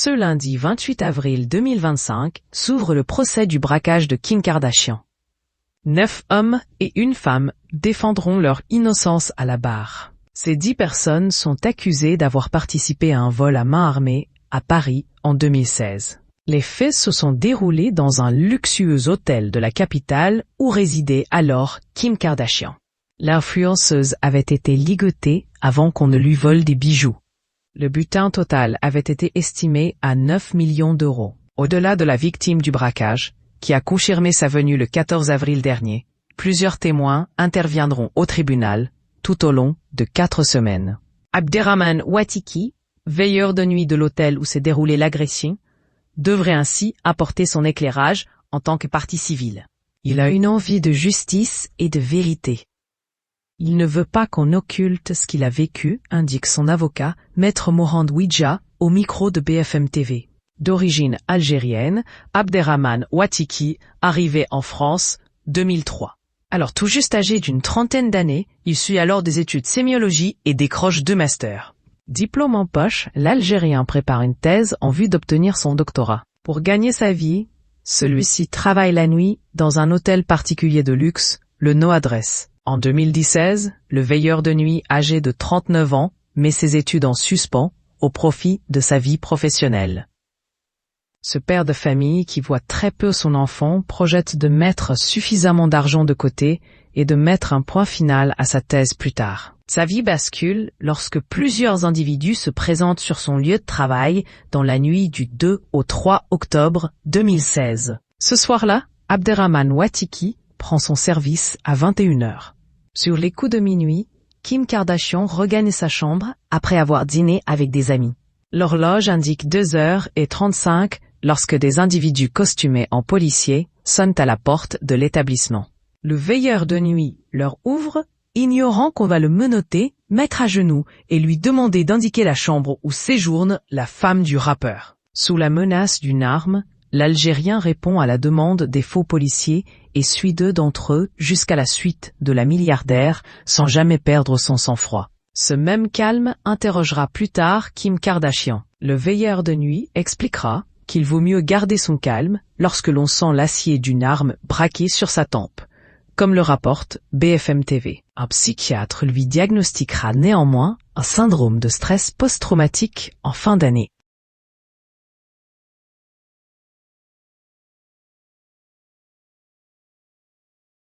Ce lundi 28 avril 2025 s'ouvre le procès du braquage de Kim Kardashian. 9 hommes et une femme défendront leur innocence à la barre. Ces 10 personnes sont accusées d'avoir participé à un vol à main armée à Paris en 2016. Les faits se sont déroulés dans un luxueux hôtel de la capitale où résidait alors Kim Kardashian. L'influenceuse avait été ligotée avant qu'on ne lui vole des bijoux. Le butin total avait été estimé à 9 millions d'euros. Au-delà de la victime du braquage, qui a confirmé sa venue le 14 avril dernier, plusieurs témoins interviendront au tribunal tout au long de 4 semaines. Abderrahmane Ouattiki, veilleur de nuit de l'hôtel où s'est déroulée l'agression, devrait ainsi apporter son éclairage en tant que partie civile. Il a une envie de justice et de vérité. Il ne veut pas qu'on occulte ce qu'il a vécu, indique son avocat, Maître Morand Ouidja, au micro de BFM TV. D'origine algérienne, Abderrahmane Ouattiki, arrivé en France, 2003. Alors tout juste âgé d'une trentaine d'années, il suit alors des études sémiologie et décroche 2 masters. Diplôme en poche, l'Algérien prépare une thèse en vue d'obtenir son doctorat. Pour gagner sa vie, celui-ci travaille la nuit dans un hôtel particulier de luxe, le No Adresse. En 2016, le veilleur de nuit âgé de 39 ans met ses études en suspens au profit de sa vie professionnelle. Ce père de famille qui voit très peu son enfant projette de mettre suffisamment d'argent de côté et de mettre un point final à sa thèse plus tard. Sa vie bascule lorsque plusieurs individus se présentent sur son lieu de travail dans la nuit du 2 au 3 octobre 2016. Ce soir-là, Abderrahmane Ouattiki prend son service à 21h. Sur les coups de minuit, Kim Kardashian regagne sa chambre après avoir dîné avec des amis. L'horloge indique 2h35 lorsque des individus costumés en policiers sonnent à la porte de l'établissement. Le veilleur de nuit leur ouvre, ignorant qu'on va le menotter, mettre à genoux et lui demander d'indiquer la chambre où séjourne la femme du rappeur. Sous la menace d'une arme, l'Algérien répond à la demande des faux policiers et suit 2 d'entre eux jusqu'à la suite de la milliardaire sans jamais perdre son sang-froid. Ce même calme interrogera plus tard Kim Kardashian. Le veilleur de nuit expliquera qu'il vaut mieux garder son calme lorsque l'on sent l'acier d'une arme braquée sur sa tempe, comme le rapporte BFM TV. Un psychiatre lui diagnostiquera néanmoins un syndrome de stress post-traumatique en fin d'année.